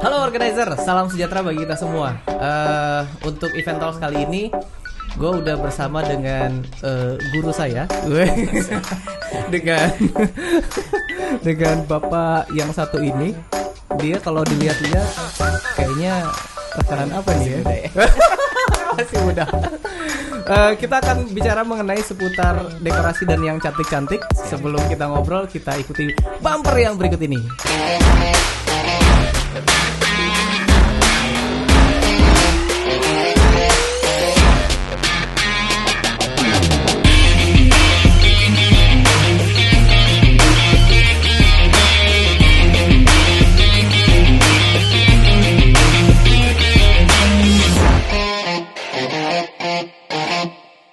Halo organizer, salam sejahtera bagi kita semua. Untuk event Talks kali ini, gue udah bersama dengan guru saya, dengan dengan bapak yang satu ini. Dia kalau dilihat-lihat kayaknya rekanan apa nih ya? Masih muda. Kita akan bicara mengenai seputar dekorasi dan yang cantik-cantik. Sebelum kita ngobrol, kita ikuti bumper yang berikut ini.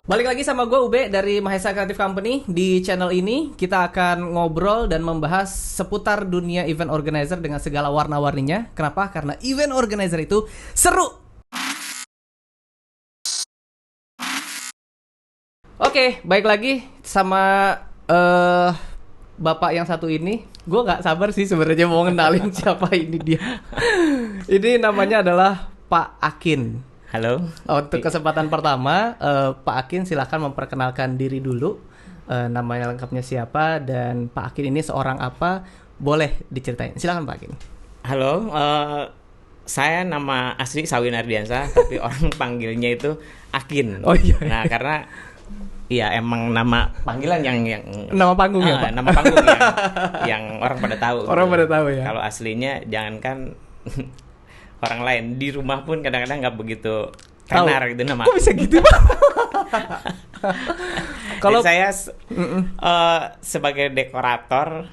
Balik lagi sama gue Ube dari Mahesa Creative Company. Di channel ini kita akan ngobrol dan membahas seputar dunia event organizer dengan segala warna-warninya. Kenapa? Karena event organizer itu seru. Oke, baik lagi sama bapak yang satu ini. Gue gak sabar sih sebenarnya mau ngenalin siapa ini dia. Ini namanya adalah Pak Akin. Halo. Untuk kesempatan pertama, Pak Akin silakan memperkenalkan diri dulu. Namanya lengkapnya siapa dan Pak Akin ini seorang apa? Boleh diceritain. Silakan Pak Akin. Halo, saya nama asli Sawin Ardiansa, tapi orang panggilnya itu Akin. Oh iya. Nah, karena iya emang nama panggilan yang Nama panggung ya, Pak? Nama panggung yang orang pada tahu. Orang pada tahu ya. Kalau aslinya jangankan orang lain di rumah pun kadang-kadang nggak begitu tenar gitu nama. Kok bisa gitu, Pak? Kalau saya sebagai dekorator,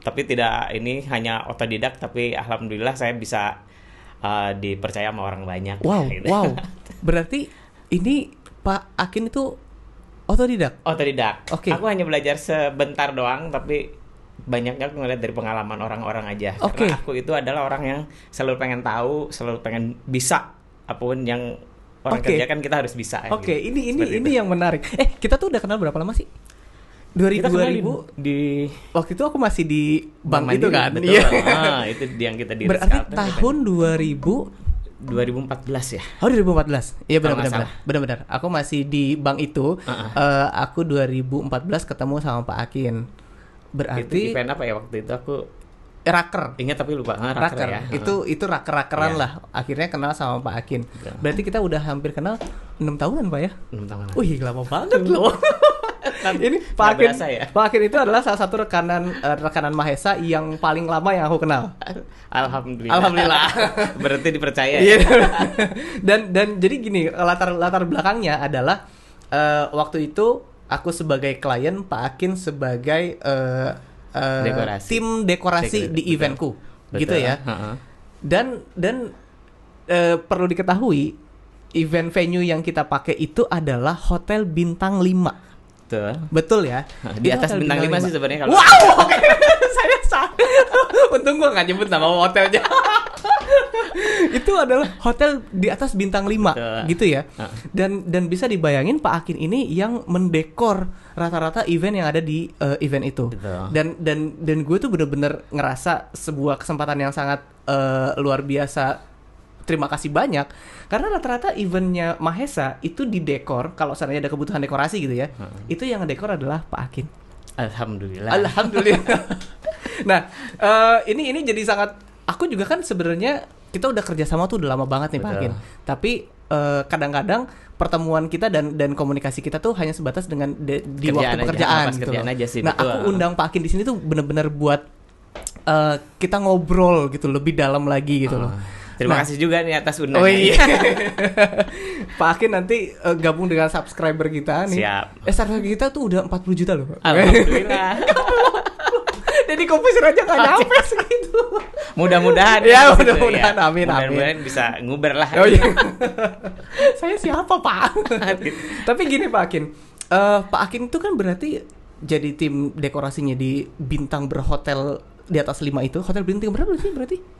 tapi tidak ini hanya otodidak, tapi alhamdulillah saya bisa dipercaya sama orang banyak. Wow, gitu. wow. Berarti ini Pak Akin itu otodidak? Otodidak. Oke. Aku hanya belajar sebentar doang, tapi banyaknya aku ngeliat dari pengalaman orang-orang aja. Oke. Karena aku itu adalah orang yang selalu pengen tahu, selalu pengen bisa apapun yang orang kerjakan kita harus bisa. Oke, gitu. ini yang menarik. Kita tuh udah kenal berapa lama sih? 2000 di waktu itu aku masih di bank itu kan. Betul. Iya. Itu yang kita di Berarti tahun 2014 ya. Oh 2014. Iya Kalau benar. Aku masih di bank itu. Aku 2014 ketemu sama Pak Akin. Berarti itu event apa ya waktu itu aku raker. ingat tapi lupa. Raker ya. Itu raker-rakeran Iya. lah. Akhirnya kenal sama Pak Akin. Betul. Berarti kita udah hampir kenal 6 tahunan Pak ya? 6 tahun. Wih lama banget loh. Ini Pak Akin, ya? Pak Akin itu adalah salah satu rekanan Mahesa yang paling lama yang aku kenal. Alhamdulillah. Berarti dipercaya. Iya. dan jadi gini, latar belakangnya adalah waktu itu aku sebagai klien, Pak Akin sebagai tim dekorasi di eventku. Betul. Gitu ya. Dan perlu diketahui event venue yang kita pakai itu adalah Hotel Bintang 5. Betul ya. Di atas bintang 5 sih sebenarnya kalau. Wow, saya salah. Untung gua nggak nyebut nama hotelnya. Itu adalah hotel di atas bintang 5 gitu ya. Dan bisa dibayangin Pak Akin ini yang mendekor rata-rata event yang ada di event itu. Betul. Dan gue tuh bener-bener ngerasa sebuah kesempatan yang sangat luar biasa. Terima kasih banyak karena rata-rata eventnya Mahesa itu didekor kalau seandainya ada kebutuhan dekorasi gitu ya. Itu yang ngedekor adalah Pak Akin. Alhamdulillah. Nah, ini jadi sangat. Aku juga kan sebenarnya kita udah kerjasama tuh udah lama banget nih Pak Akin. Tapi kadang-kadang pertemuan kita dan komunikasi kita tuh hanya sebatas dengan di waktu pekerjaan gitu. Aja sih, nah, betul. aku undang Pak Akin di sini tuh benar-benar buat kita ngobrol gitu lebih dalam lagi gitu loh. Terima kasih juga nih atas undangannya. Oh iya. Pak Akin nanti gabung dengan subscriber kita nih. Siap. Subscriber kita tuh udah 40 juta loh. Alhamdulillah. Jadi komputer aja gak nyampe segitu. Mudah-mudahan. Ya mudah-mudahan. Amin. Mudah-mudahan bisa nguber lah. Oh iya. Saya siapa Pak? Tapi gini Pak Akin. Pak Akin itu kan berarti jadi tim dekorasinya di bintang berhotel di atas 5 itu. Hotel bintang berapa sih berarti?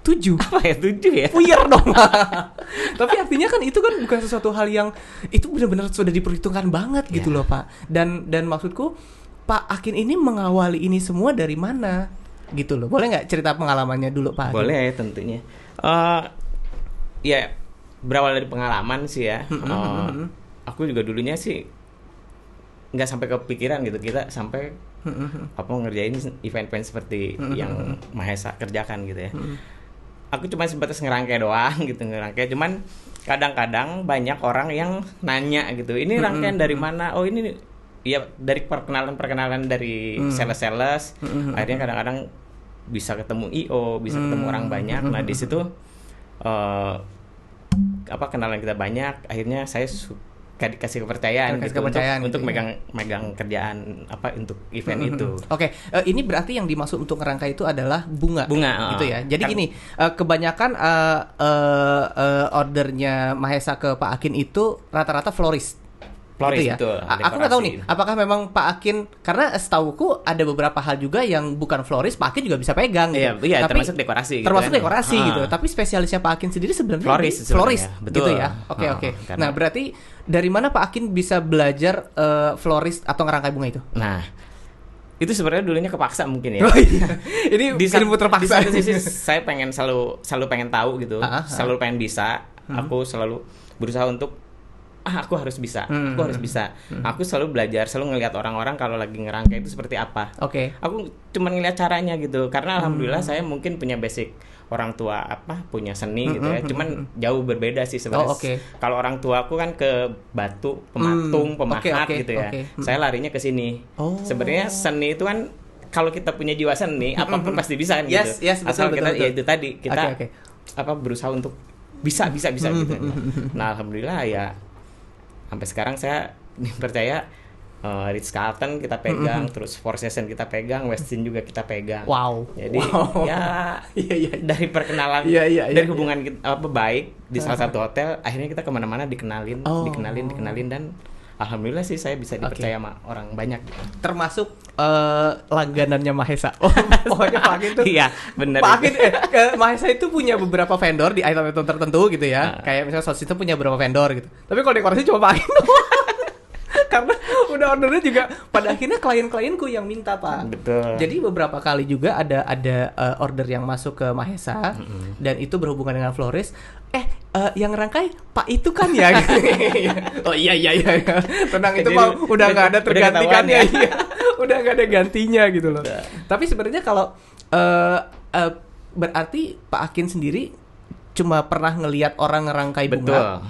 7. Apa ya 7 ya? Puyer dong. Tapi artinya kan itu kan bukan sesuatu hal yang itu benar-benar sudah diperhitungkan banget gitu loh Pak. Dan maksudku Pak Akin ini mengawali ini semua dari mana? gitu loh. Boleh nggak cerita pengalamannya dulu Pak Hakim? Boleh tentunya. Ya berawal dari pengalaman sih ya. Aku juga dulunya sih nggak sampai kepikiran gitu kita sampai apa ngerjain event-event seperti yang Mahesa kerjakan gitu ya. Aku cuma sebatas ngerangkai doang gitu, cuman kadang-kadang banyak orang yang nanya gitu, ini rangkaian dari mana? Oh ini ya dari perkenalan dari sales-sales. Akhirnya kadang-kadang bisa ketemu IO, bisa ketemu orang banyak. Nah di situ kenalan kita banyak, akhirnya saya dikasih kepercayaan gitu untuk gitu, megang kerjaan untuk event itu. Oke, ini berarti yang dimaksud untuk ngerangkai itu adalah bunga gitu ya. Jadi gini, kebanyakan ordernya Mahesa ke Pak Akin itu rata-rata florist. Gitu ya. Betul, aku nggak tahu nih, apakah memang Pak Akin, karena setauku ada beberapa hal juga yang bukan florist, Pak Akin juga bisa pegang gitu. Iya, tapi termasuk dekorasi. Termasuk dekorasi gitu. Tapi spesialisnya Pak Akin sendiri sebenarnya florist gitu ya. Oke. Nah, berarti dari mana Pak Akin bisa belajar florist atau ngerangkai bunga itu? Nah, itu sebenarnya dulunya kepaksa mungkin ya. Oh iya. Ini ilmu terpaksa. Di satu sisi saya pengen selalu pengen tahu gitu, selalu pengen bisa. Aku selalu berusaha untuk aku harus bisa. Aku selalu belajar, selalu ngelihat orang-orang kalau lagi ngerangkai itu seperti apa. Oke. Aku cuma ngelihat caranya gitu, karena alhamdulillah saya mungkin punya basic orang tua punya seni gitu ya. Cuman jauh berbeda sih sebenarnya. Kalau orang tua aku kan ke batu, pematung, pemahat gitu ya. Saya larinya ke sini. Sebenarnya seni itu kan kalau kita punya jiwa seni, apapun pasti bisa kan gitu. Asal kita ya itu tadi kita berusaha untuk bisa gitu. Nah, alhamdulillah ya sampai sekarang saya percaya Ritz Carlton kita pegang, terus Four Seasons kita pegang, Westin juga kita pegang. Wow. Jadi dari perkenalan, dari hubungan kita baik di salah satu hotel, akhirnya kita kemana-mana dikenalin dan alhamdulillah sih saya bisa dipercaya sama orang banyak. Termasuk langganannya Mahesa. Pokoknya Pak Akin tuh. Iya, benar. Pak Akin Mahesa itu punya beberapa vendor di item-item tertentu gitu ya. Kayak misalnya sosis itu punya beberapa vendor gitu. Tapi kalau dekorasi cuma Pak Akin. Karena udah ordernya juga pada akhirnya klien-klienku yang minta Pak. Betul. Jadi beberapa kali juga ada order yang masuk ke Mahesa dan itu berhubungan dengan florist. Yang ngerangkai Pak itu kan ya. Oh iya. Tenang, itu Pak udah nggak ada tergantikannya. Iya. Udah nggak ada gantinya gitu loh. Tapi sebenarnya kalau berarti Pak Akin sendiri cuma pernah ngelihat orang ngerangkai bunga.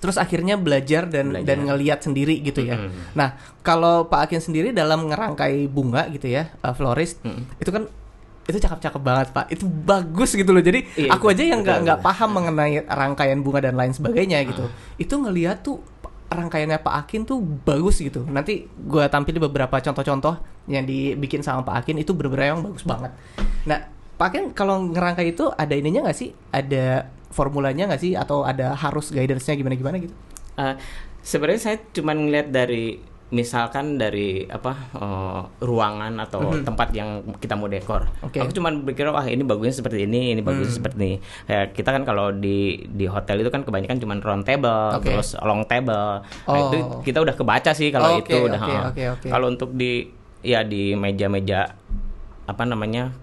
Terus akhirnya belajar dan ngelihat sendiri gitu ya. Nah, kalau Pak Akin sendiri dalam ngerangkai bunga gitu ya, florist, itu kan itu cakep-cakep banget Pak. Itu bagus gitu loh. Jadi aku aja yang nggak paham mengenai rangkaian bunga dan lain sebagainya gitu. Itu ngelihat tuh rangkaiannya Pak Akin tuh bagus gitu. Nanti gue tampilin beberapa contoh-contoh yang dibikin sama Pak Akin itu bener-bener yang bagus banget. Nah, Pak Akin kalau ngerangkai itu ada ininya nggak sih? Ada formulanya nggak sih? Atau ada harus guidance-nya gimana gitu? Sebenarnya saya cuma ngeliat dari misalkan dari ruangan atau tempat yang kita mau dekor. Aku cuma berpikir ini bagusnya seperti ini bagusnya seperti ini. Kayak kita kan kalau di hotel itu kan kebanyakan cuma round table, terus long table. Nah, itu kita udah kebaca sih kalau itu udah. Kalau untuk di meja-meja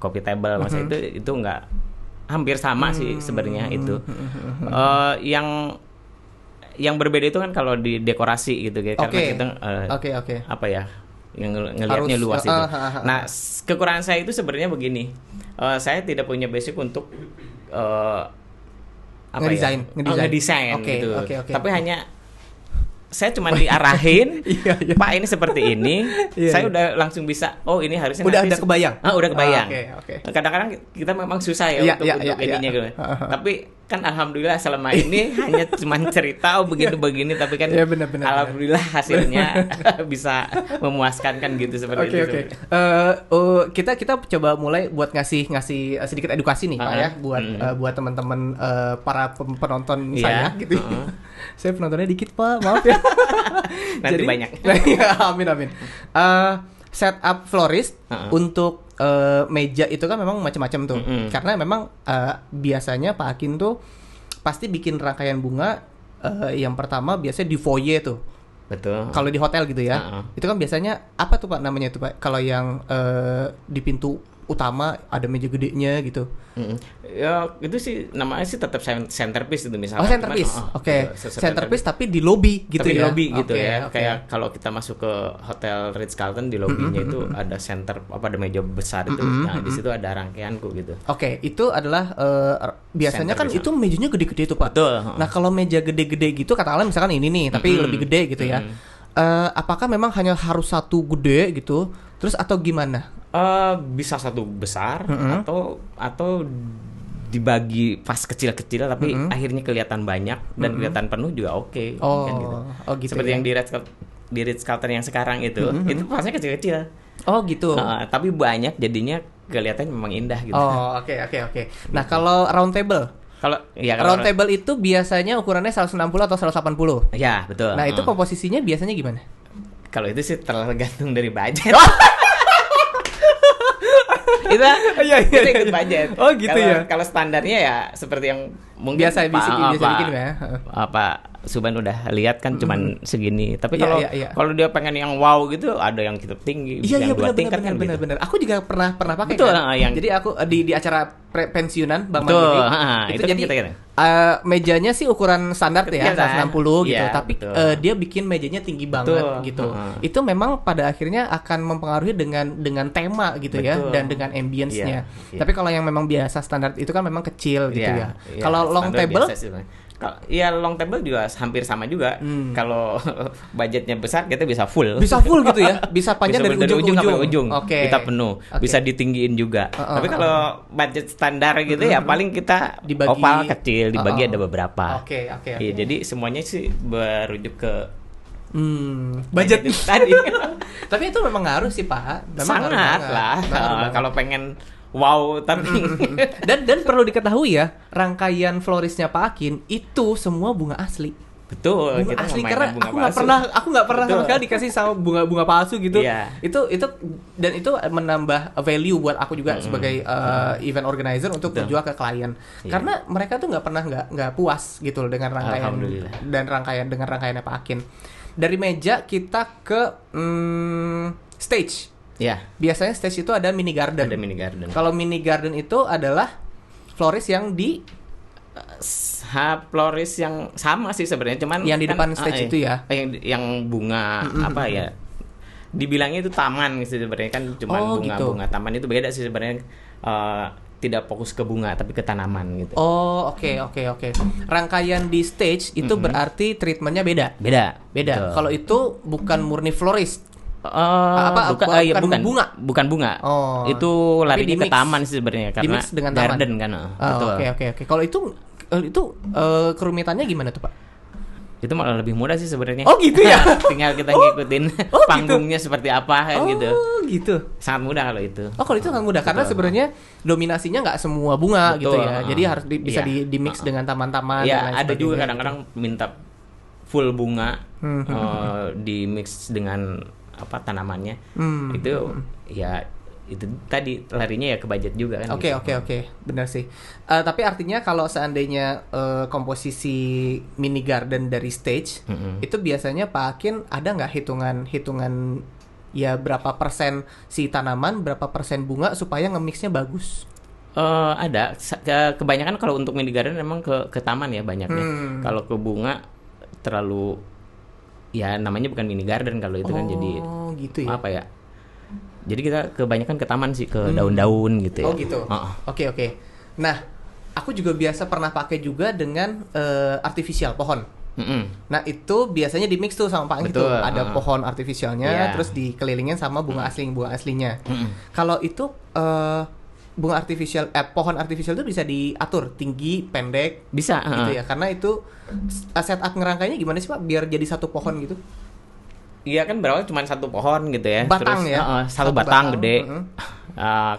coffee table maksudnya itu nggak hampir sama sih sebenarnya itu. Yang berbeda itu kan kalau di dekorasi gitu ya, karena kita yang ngelihatnya luas itu. Nah, kekurangan saya itu sebenarnya begini, saya tidak punya basic untuk ngedesain gitu. Tapi hanya saya cuma diarahin, Pak ini seperti ini, saya udah langsung bisa. Oh ini harusnya udah kebayang. Udah kebayang. Kadang-kadang kita memang susah ya untuk ininya gitu. Tapi kan alhamdulillah selama ini hanya cuma cerita begini, tapi kan bener. Alhamdulillah hasilnya bisa memuaskan kan gitu seperti itu. Kita coba mulai buat ngasih sedikit edukasi nih Pak ya buat teman-teman para penonton saya gitu. Saya penontonnya dikit Pak, maaf ya. Nanti banyak. Amin. Setup florist untuk meja itu kan memang macam-macam tuh. Karena memang biasanya Pak Akin tuh pasti bikin rangkaian bunga yang pertama biasanya di foyer tuh. Betul. Kalau di hotel gitu ya. Itu kan biasanya apa tuh Pak namanya tuh Pak? Kalau yang di pintu utama, ada meja gedenya gitu. Ya itu sih namanya sih tetap centerpiece itu misalnya. Oh, centerpiece. Oke. Centerpiece tapi di lobby gitu tapi ya. Di lobby gitu Oke, ya. oke. Kayak kalau kita masuk ke hotel Ritz Carlton di lobbynya itu ada ada meja besar itu. Nah, di situ ada rangkaianku gitu. Oke, itu adalah biasanya kan Centerpiece. itu mejanya gede-gede tuh, Pak. Betul. Nah, kalau meja gede-gede gitu katakanlah misalkan ini nih, tapi lebih gede gitu ya. Apakah memang hanya harus satu gede gitu? Terus atau gimana? Bisa satu besar atau dibagi pas kecil-kecil tapi akhirnya kelihatan banyak dan kelihatan penuh juga oke. Oh, kan gitu. gitu Seperti ya. yang di Ritz Carlton yang sekarang itu pasnya kecil-kecil. Oh, gitu. Tapi banyak jadinya kelihatan memang indah gitu. Oh, oke. Nah, kalau round table. Kalau Round table itu biasanya ukurannya 160 atau 180. ya betul. Nah, itu komposisinya biasanya gimana? Kalau itu sih tergantung dari budget. Itu ikut budget. Oh, gitu ya. Kalau standarnya ya seperti yang mungkin Biasa bikin ya. Apa Suban udah lihat kan cuman segini. Tapi Iya, iya. kalau dia pengen yang wow gitu ada yang cukup tinggi, Iya, yang 2 tingkat kan gitu. benar. Aku juga pernah pakai. Betul, kan? yang- Jadi aku di acara pensiunan Bang Betul, Mandiri. itu kan jadi kita. mejanya sih ukuran standar ya, Biasa. 160 gitu. Iya, tapi betul. dia bikin mejanya tinggi banget Betul, gitu. Itu memang pada akhirnya akan mempengaruhi dengan tema gitu ya, Betul. dan dengan ambience-nya. Iya. Tapi kalau yang memang biasa standar itu kan memang kecil gitu ya. Iya, Kalau long standar table, biasa sih, Bang. Iya, long table juga hampir sama juga. Kalau budgetnya besar kita bisa full. bisa full gitu ya, bisa panjang Bisa dari ujung ke sampai ujung. Oke. Kita penuh. Oke. Bisa ditinggiin juga. Tapi kalau budget standar gitu ya paling kita Dibagi. oval kecil, dibagi ada beberapa. Oke. Iya, jadi semuanya sih berujuk ke Budget itu tadi. Tapi itu memang ngaruh sih, Pak. Memang ngaruh Sangat banget. lah. Ngaruh banget. Kalau pengen wow tapi dan perlu diketahui ya, rangkaian florisnya Pak Akin itu semua bunga asli. betul Bunga kita asli nggak karena mainin bunga aku nggak palsu. pernah sama Betul. sekali dikasih sama bunga palsu gitu. Iya. Itu dan itu menambah value buat aku juga sebagai event organizer untuk Betul. menjual ke klien. Iya. Karena mereka tuh nggak pernah nggak puas gitu loh dengan rangkaian Alhamdulillah. dan dengan rangkaiannya Pak Akin. Dari meja kita ke stage. Ya, Biasanya stage itu ada mini garden. ada mini garden. Kalau mini garden itu adalah floris yang di Floris yang sama sih sebenarnya, cuman Yang di depan stage itu ya? Yang bunga apa ya? Dibilangnya itu taman gitu sebenarnya kan, cuman Oh, bunga taman itu beda sih sebenarnya. Tidak fokus ke bunga tapi ke tanaman gitu. Oh, oke. Rangkaian di stage itu berarti treatmentnya beda. Beda. Betul. Kalau itu bukan murni florist. Bukan bunga? Bukan bunga. Oh. Itu Tapi larinya ke di-mix. taman sih sebenarnya karena Di-mix dengan taman. garden kan. Betul. Oke. Kalau itu kerumitannya gimana tuh, Pak? Itu malah lebih mudah sih sebenarnya. Oh, gitu ya? Tinggal kita ngikutin gitu. panggungnya seperti apa kan gitu. Oh, gitu. Sangat mudah kalau itu. Oh, kalau itu sangat mudah karena Betul. sebennya dominasinya nggak semua bunga Betul. gitu ya. Jadi harus bisa Iya. di mix dengan taman-taman. Ya, dan lain ada juga sebagainya. kadang-kadang minta full bunga di mix dengan tanamannya. Itu ya itu tadi larinya ya ke budget juga kan. Oke, gitu. benar sih. Tapi artinya kalau seandainya komposisi mini garden dari stage itu biasanya Pak Akin ada nggak hitungan ya berapa persen si tanaman, berapa persen bunga supaya nge-mixnya bagus? Ada. Kebanyakan kalau untuk mini garden memang ke taman ya banyaknya. Kalau ke bunga terlalu ya namanya bukan mini garden kalau itu kan jadi gitu ya. apa ya? Jadi kita kebanyakan ke taman sih, ke daun-daun gitu ya. Oh gitu. Oke. Nah, aku juga biasa pernah pakai juga dengan artificial pohon. Nah, itu biasanya di mix tuh sama Pak Ang itu. Betul. Ada pohon artificialnya, Iya. terus dikelilingin sama bunga aslinya. Kalau itu bunga artificial, pohon artificial itu bisa diatur tinggi, pendek, Bisa. gitu ya. Karena itu setup ngerangkainya gimana sih Pak? Biar jadi satu pohon gitu. Iya kan berawal cuma satu pohon gitu ya. Batang Terus, ya? satu Satu batang batang, gede.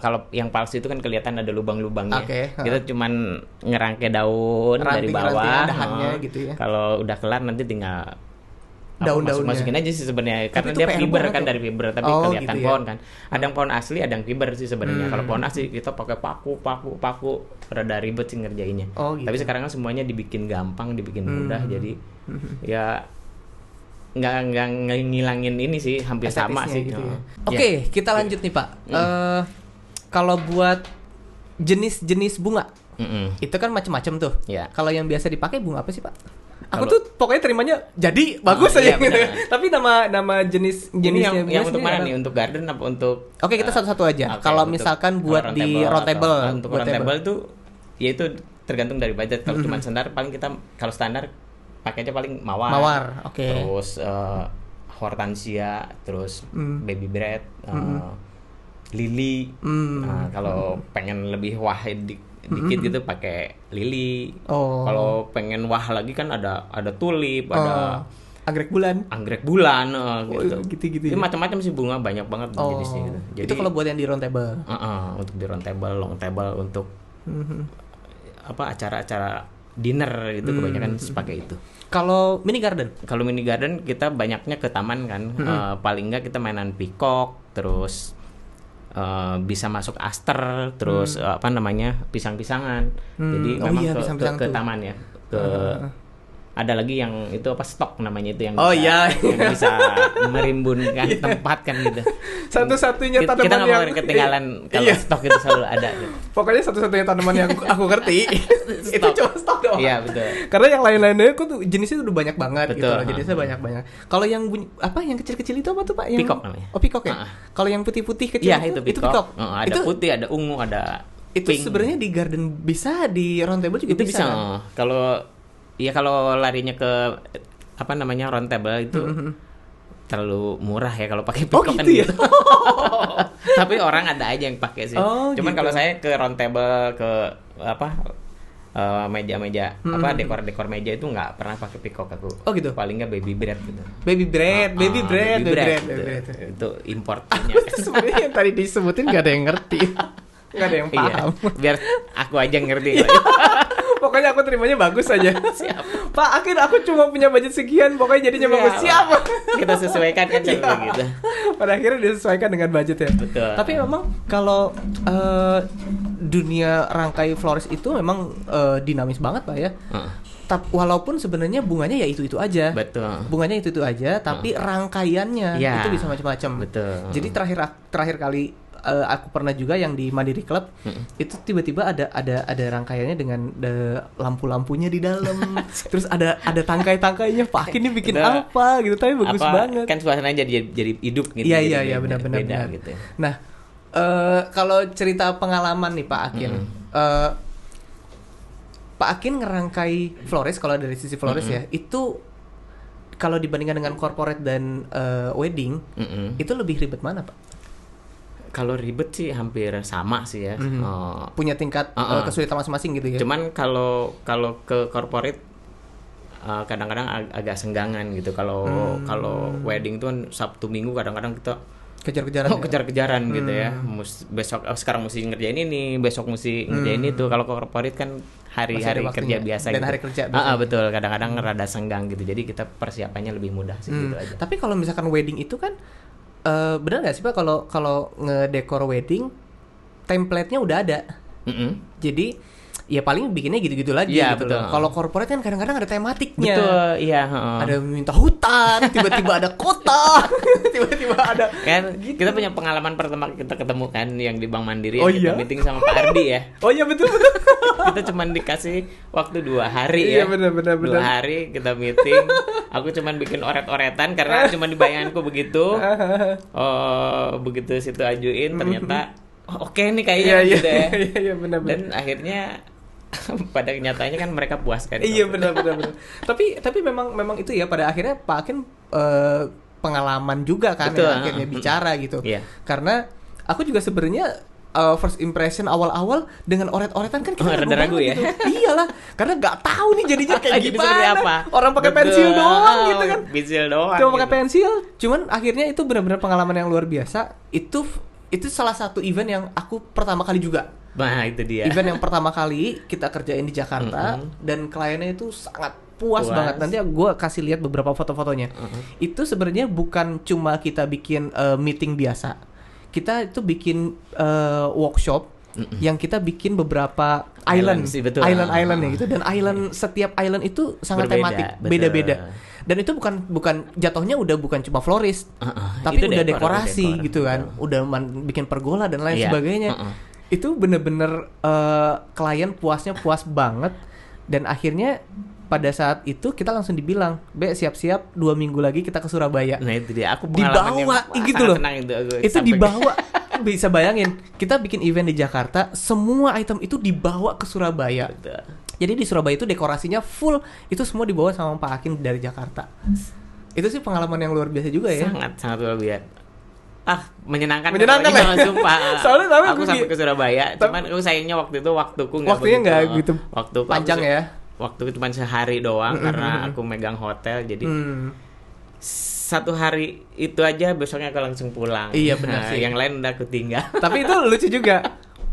Kalau yang palsu itu kan kelihatan ada lubang-lubangnya. Oke, Kita cuman ngerangkai daun dari bawah. Ranting-rantingan dahannya gitu ya. Kalau udah kelar nanti tinggal Daun-daunnya. masukin aja sih sebenarnya. Tapi Karena itu dia PR fiber banget kan ya? dari fiber, tapi Oh, kelihatan gitu ya. pohon kan. Ada yang pohon asli, ada yang fiber sih sebenarnya. Kalau pohon asli kita pakai paku, rada ribet sih ngerjainnya. Oh, gitu. Tapi sekarang kan semuanya dibikin gampang, dibikin mudah, jadi ya nggak ngilangin ini sih, hampir sama Estetisnya sih. gitu ya. Ya. Oke, kita lanjut nih Pak. kalau buat jenis-jenis bunga Mm-mm. itu kan macam-macam tuh. Iya. Kalau yang biasa dipakai bunga apa sih, Pak? Aku Kalau- tuh pokoknya terimanya jadi bagus aja iya, gitu. benar. Tapi nama jenisnya Yang untuk biasanya mana apa? nih? Untuk garden apa untuk? Oke, kita satu-satu aja. Oke, Kalau untuk- misalkan buat kalau di round table, untuk buat round table. table tuh, ya itu tergantung dari budget. Kalau cuma standar, paling kita kalau standar pakai aja paling mawar. Mawar, oke. Terus hortensia, terus baby bread, lily. Nah, kalau pengen lebih wah dikit gitu pakai lily. Oh. Kalau pengen wah lagi kan ada tulip, ada anggrek bulan. anggrek bulan, gitu. Gitu-gitu Itu ya. macam-macam sih bunga, banyak banget jenisnya gitu. Jadi itu kalau buat yang di round table. untuk di round table, long table, untuk acara-acara dinner gitu kebanyakan pakai itu. Kalau mini garden, Kalau mini garden kita banyaknya ke taman kan, paling nggak kita mainan peacock, terus bisa masuk aster, terus pisang-pisangan. Jadi Oh memang iya, pisang-pisang ke tuh. taman ya, ada lagi yang itu stok namanya itu yang Oh iya. yang bisa merimbunkan tempat kan gitu. satu-satunya Kita tanaman nggak yang mau ketinggalan kalau Iya. stok itu selalu ada gitu. Pokoknya satu-satunya tanaman yang aku ngerti itu cuma stok doang. Iya betul. Karena yang lain-lainnya aku tuh jenisnya udah banyak banget gitu Betul, loh. Jenisnya banyak-banyak. Kalau yang yang kecil-kecil itu apa tuh, Pak? Yang Peacock namanya. Oh, peacock ya. Kalau yang putih-putih kecil Iya itu peacock. Ada itu putih, ada ungu, ada itu pink. sebenarnya di garden bisa, di round table juga Itu bisa. kan? Kalau larinya ke round table itu terlalu murah ya kalau pakai peacock kan gitu ya? gitu. Tapi orang ada aja yang pakai sih. Oh, Cuman gitu. kalau saya ke round table, ke meja-meja dekor meja itu nggak pernah pakai peacock aku. Oh, gitu. Paling nggak baby bread gitu. Baby bread, baby bread. gitu. Itu importnya. Itu sebenarnya yang tadi disebutin gak ada yang ngerti. Gak ada yang Iya, paham. biar aku aja ngerti. Pokoknya aku terimanya bagus aja. Siap. Pak, akhirnya aku cuma punya budget sekian, pokoknya jadinya bagus. Siap. Kita sesuaikan kan Iya. cara gitu. Pada akhirnya disesuaikan dengan budget ya. Betul. Tapi memang kalau dunia rangkai florist itu memang dinamis banget, Pak ya. Walaupun sebenarnya bunganya ya itu aja. Betul. Bunganya itu aja, tapi rangkaiannya Ya, itu bisa macam-macam. betul. Jadi terakhir kali aku pernah juga yang di Mandiri Club itu tiba-tiba ada rangkaiannya dengan lampu-lampunya di dalam, terus ada tangkai-tangkainya. Pak Akin ini bikin Betul. apa gitu, tapi bagus banget. Kan suasananya jadi hidup gitu. Iya jadi benar-benar. beda gitu. Nah, kalau cerita pengalaman nih Pak Akin, Pak Akin ngerangkai florist, kalau dari sisi florist ya, itu kalau dibandingkan dengan corporate dan wedding, itu lebih ribet mana, Pak? Kalau ribet sih hampir sama sih ya. Punya tingkat kesulitan masing-masing gitu ya. Cuman kalau ke corporate kadang-kadang agak senggangan gitu. Kalau wedding itu kan Sabtu Minggu kadang-kadang kita kejar-kejaran. kejar-kejaran gitu ya. Besok sekarang mesti ngerjain ini, besok mesti ngerjain itu. Kalau corporate kan hari-hari Masih ada kerja waktunya. biasa Dan gitu. hari kerja biasa. Betul. Kadang-kadang rada senggang gitu. Jadi kita persiapannya lebih mudah sih gitu aja. Tapi kalau misalkan wedding itu kan benar nggak sih Pak, kalau ngedekor wedding template-nya udah ada. Jadi ya paling bikinnya gitu-gitu lagi Iya, gitu betul. loh. Kalau corporate kan kadang-kadang ada tematiknya. Betul, iya. Ada minta hutan, tiba-tiba ada kota, tiba-tiba ada Kan kita punya pengalaman pertama kita ketemu kan yang di Bank Mandiri, Oh, yang kita iya? meeting sama Pak Ardi ya. Oh iya betul. Kita cuma dikasih waktu 2 hari Iya, ya. benar. 2 hari kita meeting. Aku cuma bikin oret-oretan karena cuma di bayanganku begitu. Begitu situ ajuin ternyata oke nih kayaknya gitu ya. Iya benar. Dan akhirnya pada kenyataannya kan mereka puas kan. Iya benar. Tapi memang itu ya, pada akhirnya Pak Akin pengalaman juga kan, Betul. yang akhirnya bicara gitu. Iya. Karena aku juga sebenarnya first impression awal-awal dengan oret-oretan kan kita Rada ragu ya? gitu. Iyalah, karena nggak tahu nih jadinya kayak Jadi seperti gimana. apa? Orang pakai Betul. pensil doang gitu kan. Pensil doang. Cuma pakai gitu. pensil. Cuman akhirnya itu benar-benar pengalaman yang luar biasa. Itu salah satu event yang aku pertama kali juga. Nah, itu dia. Event yang pertama kali kita kerjain di Jakarta dan kliennya itu sangat puas banget. Nanti gue kasih lihat beberapa foto-fotonya. Itu sebenarnya bukan cuma kita bikin meeting biasa. Kita itu bikin workshop yang kita bikin beberapa island sih, betul. island ya gitu, dan setiap island itu sangat Berbeda, tematik, betul. beda-beda. Dan itu bukan jatuhnya udah bukan cuma floris, tapi Itu udah dekor dekorasi dekor, gitu kan, betul. udah bikin pergola dan lain Iya. sebagainya. Itu bener-bener klien puas banget, dan akhirnya pada saat itu kita langsung dibilang, "Be, siap-siap 2 minggu lagi kita ke Surabaya." Nah itu dia, aku pengalaman Dibawa yang gitu loh. senang itu sampai Dibawa. Bisa bayangin, kita bikin event di Jakarta, semua item itu dibawa ke Surabaya. Betul. Jadi di Surabaya itu dekorasinya full, itu semua dibawa sama Pak Akin dari Jakarta. Itu sih pengalaman yang luar biasa juga ya. Sangat luar biasa. Menyenangkan lah. sumpah. Soalnya tapi aku sampai ke Surabaya, cuman aku sayangnya waktu itu waktunya nggak gitu waktuku panjang ya. Waktu cuma sehari doang karena aku megang hotel, jadi satu hari itu aja, besoknya aku langsung pulang. Iya benar sih. Yang lain udah aku tinggal. Tapi itu lucu juga.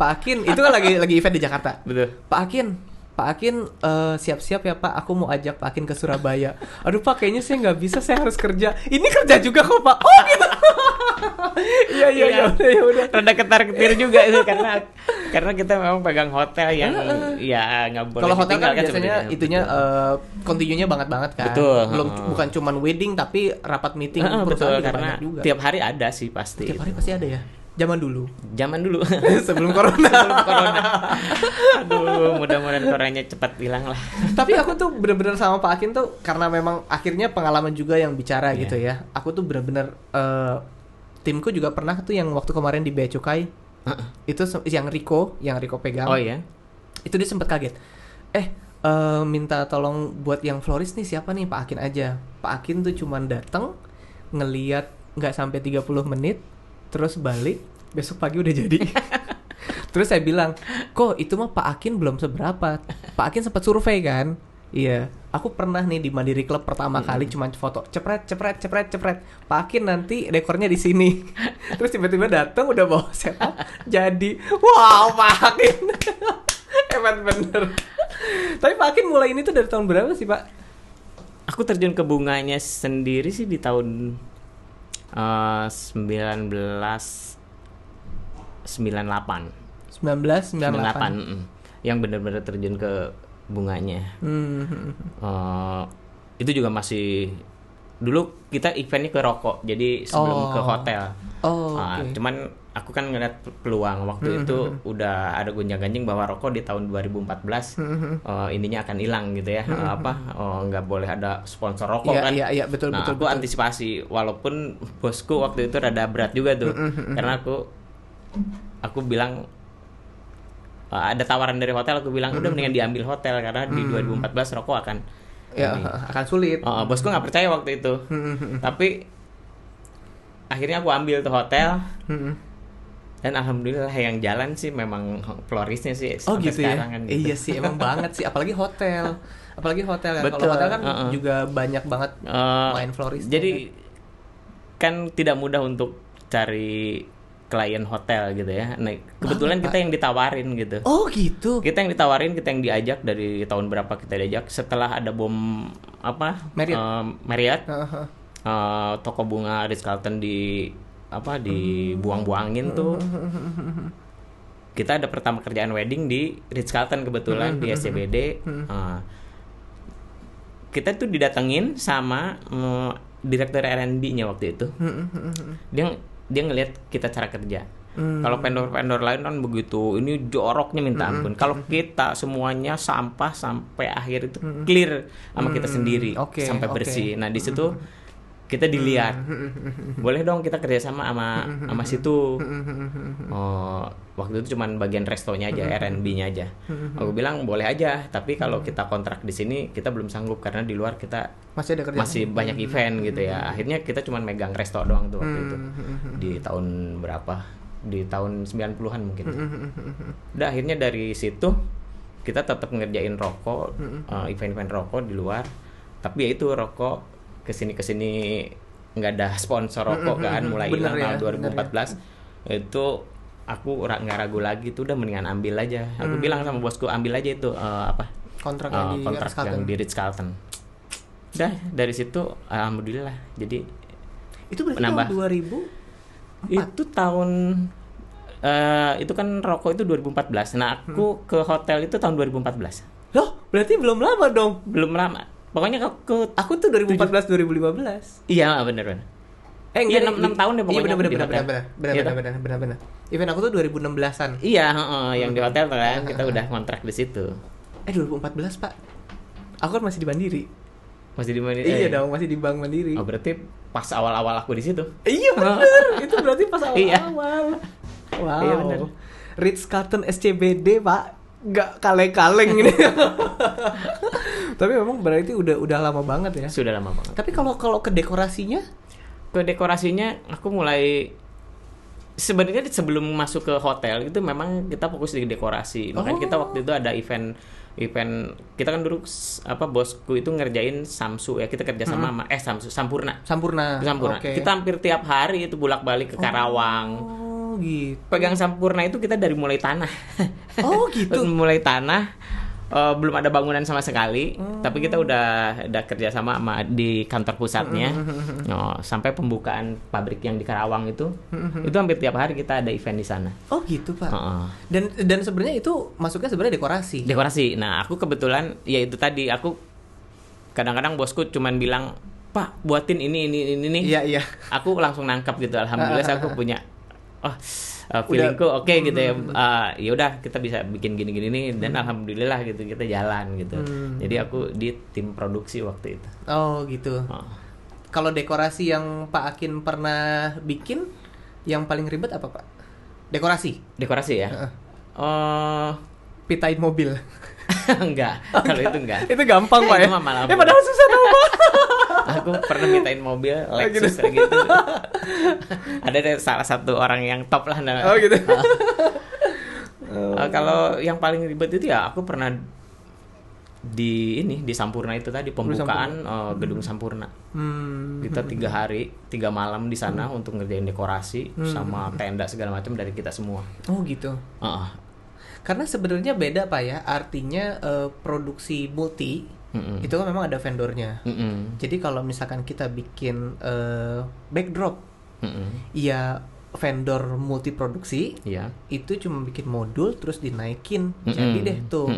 Pak Akin itu kan lagi event di Jakarta. Betul. Pak Akin siap-siap ya Pak, aku mau ajak Pak Akin ke Surabaya. Aduh Pak, kayaknya saya nggak bisa, saya harus kerja. Ini kerja juga kok Pak. Oh gitu. Iya udah. Rada ketar-ketir juga itu karena kita memang pegang hotel yang ya nggak boleh. Kalau hotel kan ditinggalkan biasanya sebenarnya. itunya continue-nya banget kan. Betul. Bukan cuman wedding tapi rapat meeting Betul, perusahaan juga karena banyak juga. tiap hari ada sih pasti. Tiap hari pasti ada ya. Zaman dulu. Sebelum corona. Aduh, mudah-mudahan coronanya cepat hilang lah. Tapi aku tuh bener-bener sama Pak Akin tuh, karena memang akhirnya pengalaman juga yang bicara gitu ya. Aku tuh bener-bener timku juga pernah tuh yang waktu kemarin di Bea Cukai. Itu yang Rico pegang. Oh iya. Itu dia sempat kaget. Minta tolong buat yang floris nih siapa nih? Pak Akin aja. Pak Akin tuh cuman datang, ngeliat nggak sampai 30 menit, terus balik, besok pagi udah jadi. Terus saya bilang, kok itu mah Pak Akin belum seberapa. Pak Akin sempat survei kan. Iya, aku pernah nih di Mandiri Club pertama kali cuma foto cepret. Pak Akin nanti dekornya di sini. Terus tiba-tiba datang udah bawa setup jadi. Wow, Pak Akin. Hebat bener. Tapi Pak Akin mulai ini tuh dari tahun berapa sih Pak? Aku terjun ke bunganya sendiri sih di tahun 1998. 1998. Yang benar-benar terjun ke bunganya. Itu juga masih dulu kita eventnya ke rokok, jadi sebelum ke hotel. Okay. Cuman aku kan ngeliat peluang waktu itu udah ada gonjang-ganjing bahwa rokok di tahun 2014 ininya akan hilang gitu ya. Nggak boleh ada sponsor rokok kan. Iya, betul. Aku antisipasi, walaupun bosku waktu itu rada berat juga tuh. Karena aku bilang ada tawaran dari hotel, aku bilang udah mendingan diambil hotel karena di 2014 rokok akan sulit. Bosku nggak percaya waktu itu. Tapi akhirnya aku ambil tuh hotel. Dan alhamdulillah yang jalan sih memang florisnya sih sampai gitu sekarang ya? kan gitu. Iya sih, emang banget sih, apalagi hotel kan. Betul. Kalau hotel kan juga banyak banget main floris. Jadi kan tidak mudah untuk cari klien hotel gitu ya. Nah, kebetulan kita yang ditawarin gitu. Oh gitu. Kita yang ditawarin, kita yang diajak dari tahun berapa kita diajak setelah ada bom Marriott. Toko bunga Ritz-Carlton dibuang-buangin tuh. Kita ada pertama kerjaan wedding di Ritz-Carlton kebetulan di SCBD. Kita tuh didatengin sama direktur R&D-nya waktu itu. Dia ngelihat kita cara kerja. Kalau vendor-vendor lain kan begitu, ini joroknya minta ampun. Kalau kita semuanya sampah sampai akhir itu clear sama kita sendiri, sampai bersih. Nah di situ kita dilihat, boleh dong kita kerjasama sama situ. Waktu itu cuman bagian restonya aja, R&B-nya aja. Aku bilang boleh aja, tapi kalau kita kontrak di sini kita belum sanggup karena di luar kita masih banyak event gitu ya. Akhirnya kita cuman megang resto doang tuh waktu itu. Di tahun berapa? Di tahun 90-an mungkin. Udah akhirnya dari situ kita tetap ngerjain rokok, event-event rokok di luar. Tapi ya itu rokok kesini nggak ada sponsor rokok kan, mulai hilang tahun 2014. Itu aku nggak ragu lagi tuh, udah mendingan ambil aja. Aku bilang sama bosku ambil aja itu kontrak yang di Ritz-Carlton. Udah dari situ alhamdulillah. Jadi itu berarti tahun 2000 itu tahun Itu kan rokok itu 2014. Nah, aku ke hotel itu tahun 2014. Loh, berarti belum lama dong. Belum lama. Pokoknya Aku tuh 2014 2015. Iya, bener. Iya, 6 tahun deh pokoknya. Iya benar. Event aku tuh 2016-an. Iya, yang di hotel tuh kan kita udah kontrak di situ. 2014, Pak. Aku kan masih di Mandiri. Masih di Mandiri. Iya dong, masih di Bank Mandiri. Oh, berarti pas awal-awal aku di situ. Iya benar. Itu berarti pas awal-awal. Wow. Iya benar. Ritz-Carlton SCBD, Pak. Nggak kaleng-kaleng ini. Tapi memang berarti udah lama banget ya. Sudah lama banget. Tapi kalau ke dekorasinya? Ke dekorasinya aku mulai sebenarnya sebelum masuk ke hotel itu memang kita fokus di dekorasi. Makanya kita waktu itu ada event kita kan dulu bosku itu ngerjain Samsu ya, kita kerja sama sama Sampurna. Okay. Kita hampir tiap hari itu bolak-balik ke Karawang. Oh gitu. Pegang Sampurna itu kita dari mulai tanah. Oh gitu. Mulai tanah. Belum ada bangunan sama sekali, tapi kita udah kerja sama di kantor pusatnya. Sampai pembukaan pabrik yang di Karawang itu hampir tiap hari kita ada event di sana. Oh gitu, Pak. Dan sebenarnya itu masuknya sebenarnya dekorasi. Nah, aku kebetulan ya itu tadi, aku kadang-kadang bosku cuman bilang, "Pak, buatin ini nih." Iya. Aku langsung nangkap gitu. Alhamdulillah aku punya feelingku oke gitu ya. Ya udah kita bisa bikin gini-gini nih, dan alhamdulillah gitu kita jalan gitu. Jadi aku di tim produksi waktu itu. Oh gitu. Kalau dekorasi yang Pak Akin pernah bikin yang paling ribet apa, Pak? Dekorasi ya. Pitain mobil. Enggak, kalau itu enggak. Itu gampang, Pak ya. Padahal susah tau, Pak. Aku pernah mintain mobil Lexus kayak gitu. Ada salah satu orang yang top lah. Oh gitu. Kalau yang paling ribet itu ya aku pernah di Sampurna itu tadi, pembukaan gedung Sampurna. Kita 3 hari 3 malam di sana untuk ngerjain dekorasi sama tenda segala macam dari kita semua. Oh gitu. Karena sebenarnya beda, Pak ya. Artinya produksi multi itu kan memang ada vendornya. Jadi kalau misalkan kita bikin backdrop, ya vendor multi produksi, itu cuma bikin modul terus dinaikin, jadi deh tuh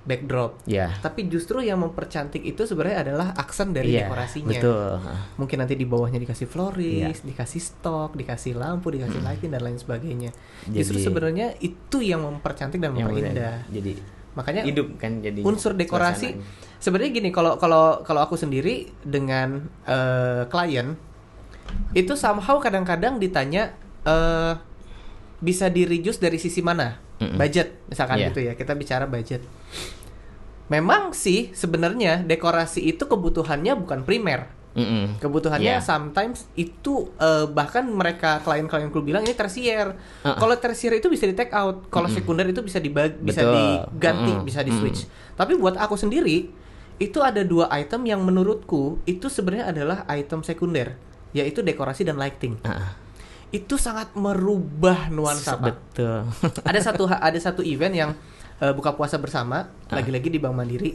backdrop. Tapi justru yang mempercantik itu sebenarnya adalah aksen dari dekorasinya. Betul. Mungkin nanti di bawahnya dikasih floris, dikasih stok, dikasih lampu, dikasih lighting dan lain sebagainya. Justru sebenarnya itu yang mempercantik dan memperindah. Jadi makanya hidup kan jadi unsur dekorasi. Sebenarnya gini, kalau aku sendiri dengan klien itu somehow kadang-kadang ditanya bisa di-reduce dari sisi mana? Budget misalkan gitu ya. Kita bicara budget. Memang sih sebenarnya dekorasi itu kebutuhannya bukan primer. Kebutuhannya sometimes itu bahkan mereka klien-klienku bilang ini tersier. Kalau tersier itu bisa di take out, kalau sekunder itu bisa diganti, bisa di switch. Tapi buat aku sendiri itu ada 2 item yang menurutku itu sebenarnya adalah item sekunder, yaitu dekorasi dan lighting. Itu sangat merubah nuansa, Pak. Betul. Ada satu event yang buka puasa bersama, lagi-lagi di Bank Mandiri.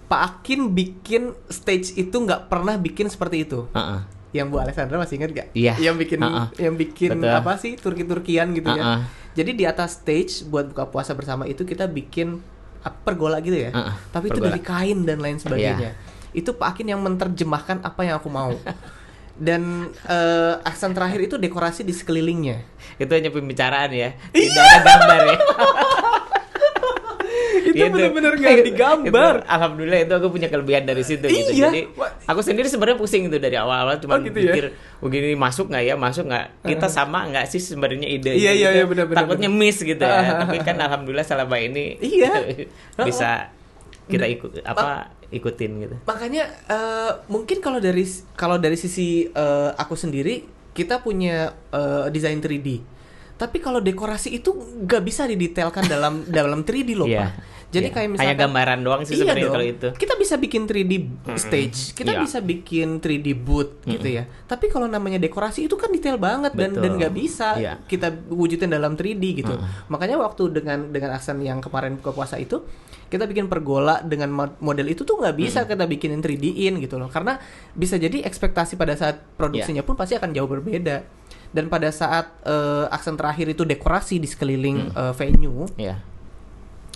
Pak Akin bikin stage itu nggak pernah bikin seperti itu. Yang Bu Alessandra masih ingat nggak? Iya. Yang bikin betul. Apa sih Turki-Turkian gitu ya. Jadi di atas stage buat buka puasa bersama itu kita bikin pergola gitu ya. Tapi pergola. Itu dari kain dan lain sebagainya. Itu Pak Akin yang menerjemahkan apa yang aku mau. Dan aksen terakhir itu dekorasi di sekelilingnya. Itu hanya pembicaraan ya. Tidak ada gambar ya. Itu benar-benar nggak digambar. Alhamdulillah itu aku punya kelebihan dari situ gitu. Jadi aku sendiri sebenarnya pusing itu dari awal-awal, cuma pikir gini masuk nggak kita sama nggak sih sebenarnya ide. Iya benar-benar. Takutnya miss gitu ya. Tapi kan alhamdulillah selama ini bisa kita ikutin gitu. Makanya mungkin kalau dari sisi aku sendiri kita punya desain 3D. Tapi kalau dekorasi itu nggak bisa didetailkan dalam 3D loh, Pak. Jadi kayak misalkan hanya gambaran doang sih sebenarnya kalau itu. Kita bisa bikin 3D stage, kita bisa bikin 3D booth gitu ya. Tapi kalau namanya dekorasi itu kan detail banget dan nggak bisa kita wujudin dalam 3D gitu. Makanya waktu dengan aksen yang kemarin buka puasa itu, kita bikin pergola dengan model itu tuh nggak bisa kita bikinin 3D-in gitu loh. Karena bisa jadi ekspektasi pada saat produksinya pun pasti akan jauh berbeda. Dan pada saat aksen terakhir itu dekorasi di sekeliling venue,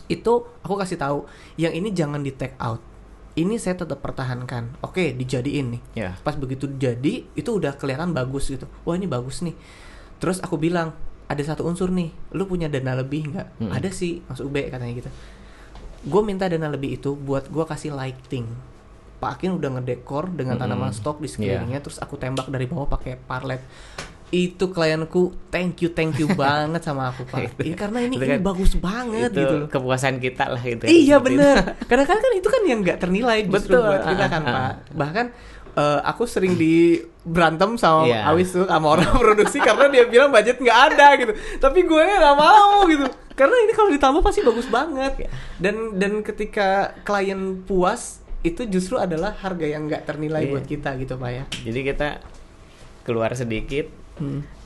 itu aku kasih tahu yang ini jangan di take out. Ini saya tetap pertahankan. Oke, dijadiin nih. Pas begitu jadi, itu udah kelihatan bagus gitu. Wah, ini bagus nih. Terus aku bilang, ada satu unsur nih, lu punya dana lebih nggak? Ada sih, Mas Ube katanya gitu. Gue minta dana lebih itu buat gue kasih lighting. Pak Akin udah ngedekor dengan tanaman stok di sekelilingnya, terus aku tembak dari bawah pakai parlet. Itu klienku thank you banget sama aku, Pak. Karena ini bagus banget itu gitu. Kepuasan kita lah itu. Iya bener. Kadang-kadang kan itu kan yang nggak ternilai justru buat kita kan, Pak. Bahkan aku sering berantem sama Awis tuh sama orang produksi karena dia bilang budget nggak ada gitu. Tapi gue nggak mau gitu. Karena ini kalau ditambah pasti bagus banget. Dan ketika klien puas, itu justru adalah harga yang nggak ternilai buat kita gitu, Pak ya. Jadi kita keluar sedikit,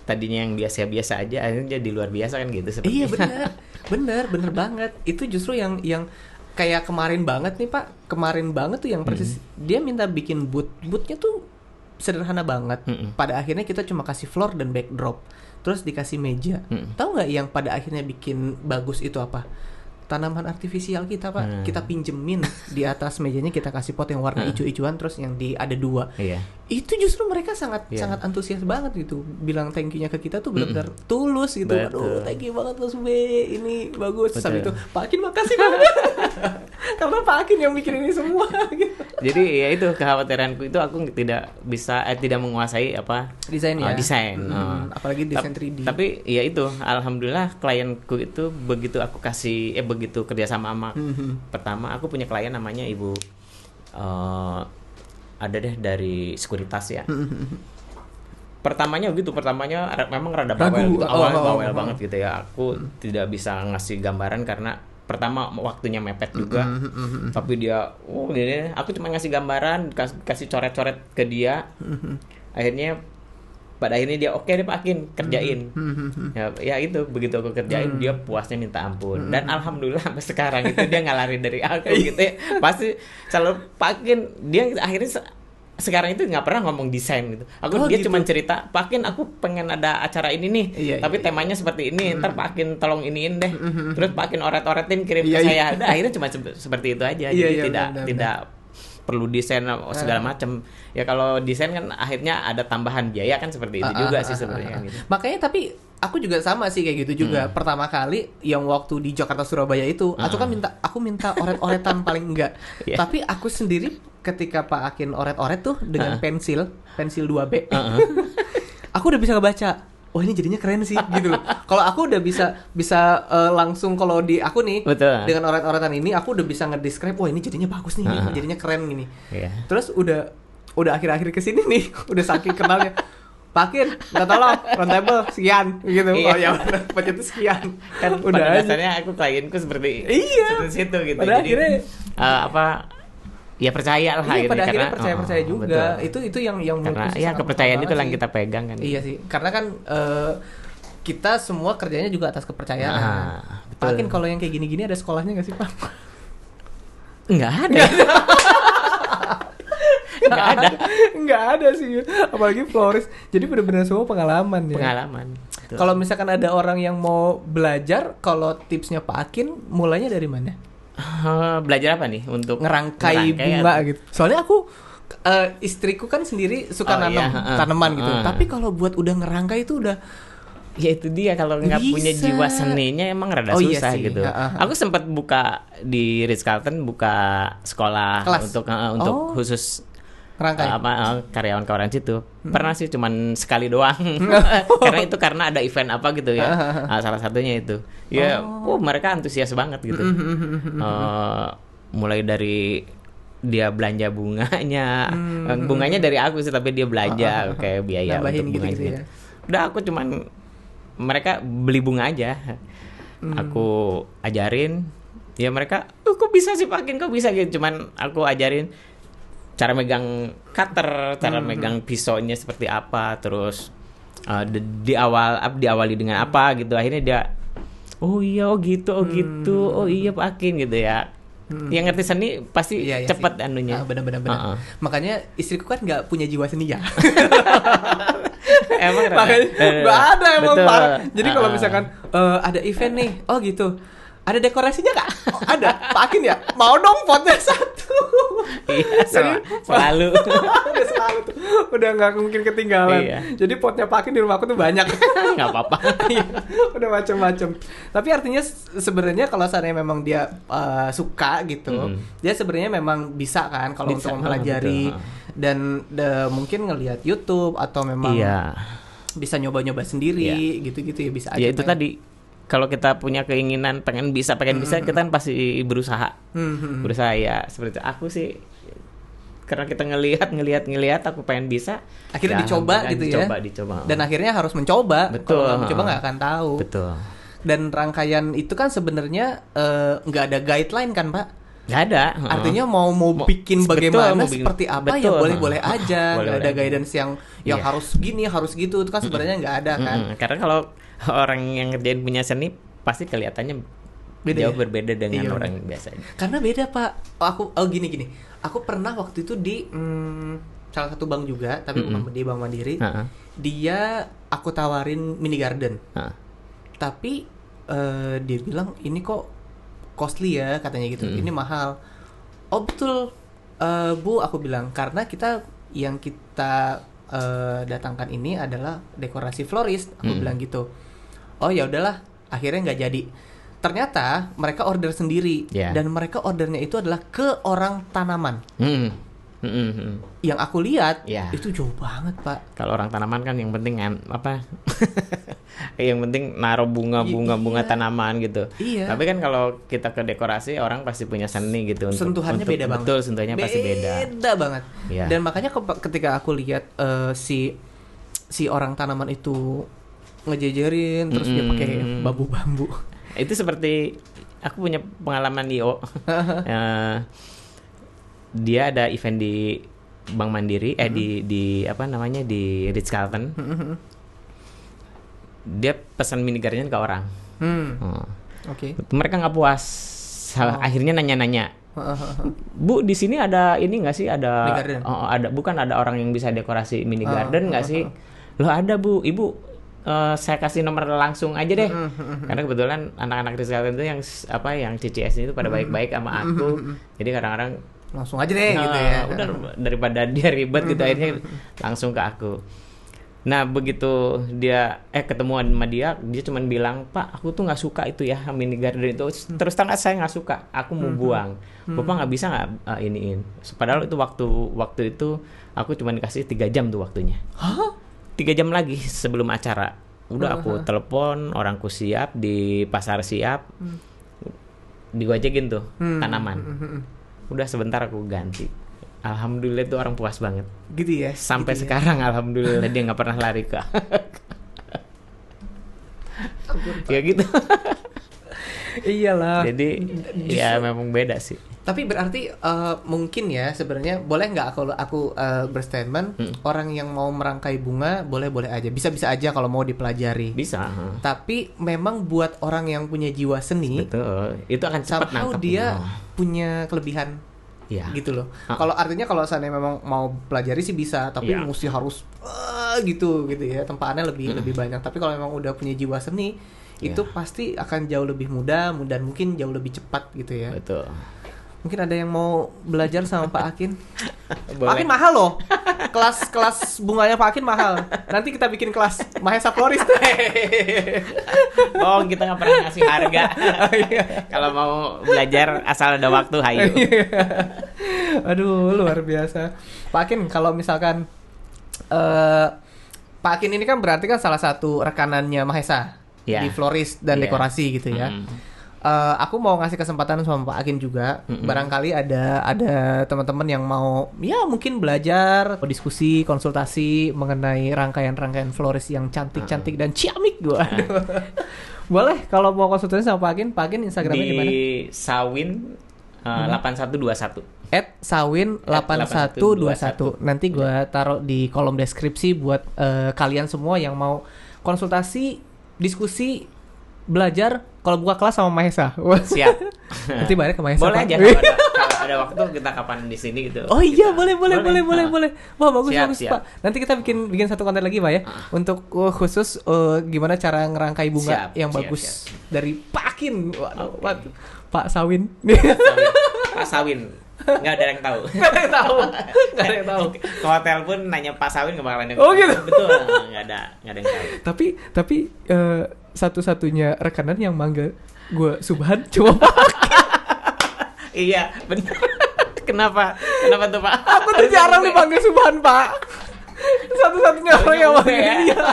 tadinya yang biasa-biasa aja, akhirnya jadi luar biasa kan gitu. Iya bener banget. Itu justru yang kayak kemarin banget nih, Pak. Kemarin banget tuh yang persis dia minta bikin bootnya tuh sederhana banget. Pada akhirnya kita cuma kasih floor dan backdrop, terus dikasih meja. Tahu nggak yang pada akhirnya bikin bagus itu apa? Tanaman artifisial kita, Pak. Kita pinjemin di atas mejanya, kita kasih pot yang warna hijau-hijauan, terus yang ada 2. Itu justru mereka sangat antusias banget gitu. Bilang thank you-nya ke kita tuh benar-benar tulus gitu. Aduh, thank you banget Mas B. Ini bagus. Sampai itu, Pak Akin makasih banget. Karena Pak Akin yang bikin ini semua gitu. Jadi ya itu kekhawatiranku itu aku tidak menguasai desain. Apalagi desain 3D. Tapi ya itu, alhamdulillah klienku itu begitu aku kasih begitu kerja sama pertama aku punya klien namanya Ibu ada deh dari sekuritas ya. Pertamanya memang rada bawel gitu, bawel banget gitu ya. Aku tidak bisa ngasih gambaran karena pertama waktunya mepet juga. Tapi dia aku cuma ngasih gambaran, kasih coret-coret ke dia. Akhirnya pada akhirnya dia oke deh Pak Akin kerjain. Ya itu begitu aku kerjain dia puasnya minta ampun. Dan alhamdulillah sampai sekarang itu dia nggak lari dari aku gitu ya. Pasti selalu Pak Akin, dia akhirnya sekarang itu nggak pernah ngomong desain gitu. Dia gitu. Cuma cerita, Pak Akin aku pengen ada acara ini nih, tapi temanya seperti ini. Ntar Pak Akin tolong iniin deh. Terus Pak Akin oret-oretin kirim ke saya. Udah, akhirnya cuma seperti itu aja. Jadi tidak perlu desain segala macam. Ya kalau desain kan akhirnya ada tambahan biaya kan seperti itu juga sih sebenarnya. Gitu. Makanya tapi aku juga sama sih kayak gitu juga. Pertama kali yang waktu di Jakarta Surabaya itu, aku minta oret-oretan paling enggak. Tapi aku sendiri ketika Pak Akin oret-oret tuh dengan pensil 2B. Aku udah bisa ngebaca. Oh ini jadinya keren sih gitu loh. Kalau aku udah bisa langsung kalau di aku nih dengan oret-oretan ini aku udah bisa ngedescribe, wah ini jadinya bagus nih, jadinya keren gini. Terus udah akhir-akhir kesini nih, udah saking kenalnya. Pak Akin, minta tolong roundtable sekian gitu. Oh ya udah, budgetnya sekian. Kan udah pada dasarnya aku klienku seperti situ gitu. Pada jadi akhirnya, ya percaya lah pada akhirnya karena percaya juga. Itu yang karena ya kepercayaan itu yang kita pegang kan. Iya sih. Karena kan kita semua kerjanya juga atas kepercayaan. Pak Akin kalau yang kayak gini-gini ada sekolahnya enggak sih, Pak? Enggak ada. Enggak ada sih. Apalagi florist. Jadi benar-benar semua pengalaman ya. Pengalaman. Kalau misalkan ada orang yang mau belajar, kalau tipsnya Pak Akin mulainya dari mana? Belajar apa nih untuk ngerangkai bunga gitu. Soalnya aku istriku kan sendiri suka tanaman gitu. Tapi kalau buat udah ngerangkai itu udah ya itu dia, kalau nggak punya jiwa seninya emang rada susah gitu. Aku sempat buka di Ritz-Carlton sekolah kelas untuk khusus karyawan-karyawan situ. Pernah sih cuman sekali doang. karena ada event apa gitu ya. Salah satunya itu. Ya, mereka antusias banget gitu. Mulai dari dia belanja bunganya. Bunganya dari aku sih, tapi dia belanja kayak biaya untuk bunganya gitu. Ya. Udah aku cuman mereka beli bunga aja. Aku ajarin. Ya mereka, kok bisa sih Pak Akin, kok bisa gitu. Cuman aku ajarin cara megang cutter, cara megang pisaunya seperti apa, terus diawali dengan apa gitu. Akhirnya dia oh iya Pak Akin gitu ya. Yang ngerti seni pasti cepat anunya. Benar. Makanya istriku kan nggak punya jiwa seni ya. Emang rada. Makanya nggak ada emang Betul. Pak. Jadi kalau misalkan ada event nih, oh gitu. Ada dekorasinya nggak? Oh, ada. Pak Akin ya? Mau dong potnya satu. Iya, selalu. Udah selalu tuh. Udah nggak mungkin ketinggalan. Iya. Jadi potnya Pak Akin di rumahku tuh banyak. Nggak apa-apa. Iya, udah macam-macam. Tapi artinya sebenarnya kalau seandainya memang dia suka gitu, dia sebenarnya memang bisa kan kalau Bisa, untuk mempelajari dan mungkin ngelihat YouTube atau memang Iya. bisa nyoba-nyoba sendiri gitu-gitu ya bisa aja. Ya itu Pak. tadi kalau kita punya keinginan pengen bisa kita kan pasti berusaha. Berusaha ya seperti itu. Aku sih karena kita ngelihat aku pengen bisa. Akhirnya ya, dicoba gitu ya. Dicoba. Dan akhirnya harus mencoba. Betul. Kalau nggak mencoba nggak akan tahu. Betul. Dan rangkaian itu kan sebenarnya nggak ada guideline kan Pak? Nggak ada. Artinya mau bikin bagaimana mau bikin- seperti apa ya betul. boleh-boleh aja. Nggak ada Boleh-boleh aja. guidance yang Iya. harus gini harus gitu itu kan sebenarnya nggak ada kan. Karena kalau orang yang ngerjain punya seni pasti kelihatannya Beda jauh ya? berbeda dengan Iya, orang biasa. Karena beda Pak. Gini. Aku pernah waktu itu di salah satu bank juga, tapi bukan di Bank Mandiri. Dia aku tawarin mini garden. Tapi dia bilang ini kok costly ya katanya gitu. Ini mahal. Oh betul Bu, aku bilang karena yang kita datangkan ini adalah dekorasi florist. Aku bilang gitu. Oh ya udahlah, akhirnya nggak jadi. Ternyata mereka order sendiri dan mereka ordernya itu adalah ke orang tanaman. Yang aku lihat itu jauh banget Pak. Kalau orang tanaman kan yang penting apa? Yang penting naruh bunga tanaman gitu. Iya. Tapi kan kalau kita ke dekorasi orang pasti punya seni gitu. Sentuhannya beda banget. Betul, sentuhannya pasti beda. Beda banget. Iya. Dan makanya ketika aku lihat si orang tanaman itu ngejejerin terus dia pakai bambu-bambu. Itu seperti aku punya pengalaman Io. Dia ada event di Bank Mandiri di apa namanya di Ritz Carlton. Dia pesan mini garden ke orang. Oke. Mereka nggak puas. Akhirnya nanya-nanya. Bu, di sini ada ini nggak sih ada bukan ada orang yang bisa dekorasi mini garden nggak sih? Loh ada Bu, Ibu. Saya kasih nomor langsung aja deh. Karena kebetulan anak-anak Ritz Carlton itu yang CCS itu pada baik-baik sama aku. Jadi kadang-kadang langsung aja deh gitu ya. Udah daripada dia ribet gitu akhirnya langsung ke aku. Nah begitu dia ketemuan sama dia cuman bilang, Pak aku tuh nggak suka itu ya mini garden itu. Terus terang saya nggak suka, aku mau buang. Bapak nggak bisa nggak iniin? Padahal itu waktu itu aku cuma dikasih 3 jam tuh waktunya. 3 jam lagi sebelum acara. Udah aku telepon, orangku siap di pasar siap, digojekin tuh tanaman. Udah sebentar aku ganti. Alhamdulillah itu orang puas banget. Gitu ya. Sampai gitu sekarang alhamdulillah dia nggak pernah lari ke. Ya gitu. Iyalah. Jadi ya memang beda sih. Tapi berarti mungkin ya sebenarnya boleh nggak kalau aku berstatement orang yang mau merangkai bunga boleh aja bisa aja kalau mau dipelajari. Bisa. Tapi memang buat orang yang punya jiwa seni, betul. Itu akan cepat nangkep. dia punya kelebihan. Ya. Gitu loh. Kalau artinya kalau seandainya memang mau pelajari sih bisa, tapi mesti harus gitu ya. Tempaannya lebih banyak. Tapi kalau memang udah punya jiwa seni, itu pasti akan jauh lebih mudah dan mungkin jauh lebih cepat gitu ya. Betul. Mungkin ada yang mau belajar sama Pak Akin. Pak Akin mahal loh. Kelas bunganya Pak Akin mahal. Nanti kita bikin kelas Mahesa Florist. Oh, kita nggak pernah ngasih harga. Kalau mau belajar asal ada waktu, hayu. Aduh, luar biasa. Pak Akin, kalau misalkan Pak Akin ini kan berarti kan salah satu rekanannya Mahesa di florist dan dekorasi gitu ya. Aku mau ngasih kesempatan sama Pak Akin juga. Barangkali ada teman-teman yang mau ya mungkin belajar, diskusi, konsultasi mengenai rangkaian florist yang cantik-cantik dan ciamik gua. Boleh kalau mau konsultasi sama Pak Akin Instagramnya di mana? Di Sawin 8121. @sawin8121. Nanti gua taruh di kolom deskripsi buat kalian semua yang mau konsultasi, diskusi, belajar kalau buka kelas sama Mahesa. Siap. Nanti bayar ke Maesa, Boleh Pak. aja kalau ada waktu kita kapan di sini gitu. Oh iya, Kita- boleh. Wah, bagus Siap, bagus, siap. Pak. Nanti kita bikin satu konten lagi, Pak ya. Untuk khusus gimana cara ngerangkai bunga Siap, yang siap, bagus siap. dari Pak Akin. Waduh, Oke. waduh. Pak Sawin. Pak Sawin. Nggak ada yang tahu. Nggak ada yang tahu. Nggak ada yang tahu. Ke hotel pun nanya Pak Sawin nggak bakalan ada yang Oh, tahu. gitu? Betul, nggak ada yang tahu. Tapi satu-satunya rekanan yang manggil gue Subhan cuma Pak. Iya, benar. Kenapa tuh Pak? Aku tuh jarang dipanggil Subhan, Pak. Satu-satunya orang yang Ube, manggil ya? dia.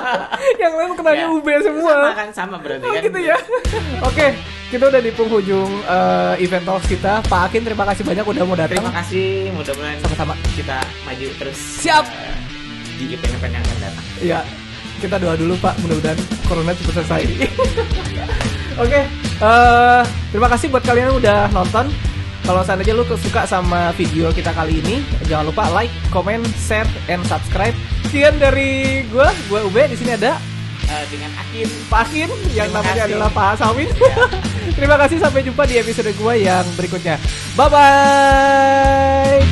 Yang lain kenanya Ya. UB semua. Sama berarti Oh kan. gitu ya. Oke, kita udah di penghujung event talks kita. Pak Akin, terima kasih banyak udah mau datang. Terima kasih, mudah-mudahan Sama-sama. kita maju terus. Siap. Di event-event yang akan datang. Ya, kita doa dulu Pak, mudah-mudahan corona cepat selesai. Oke, terima kasih buat kalian yang udah nonton. Kalau seandainya lu suka sama video kita kali ini, jangan lupa like, comment, share, and subscribe. Sekian dari gue Ube, di sini ada Dengan Akin. Pak Akin yang Terima namanya kasih. adalah Pak Sawin. Terima kasih, sampai jumpa di episode gue yang berikutnya. Bye bye.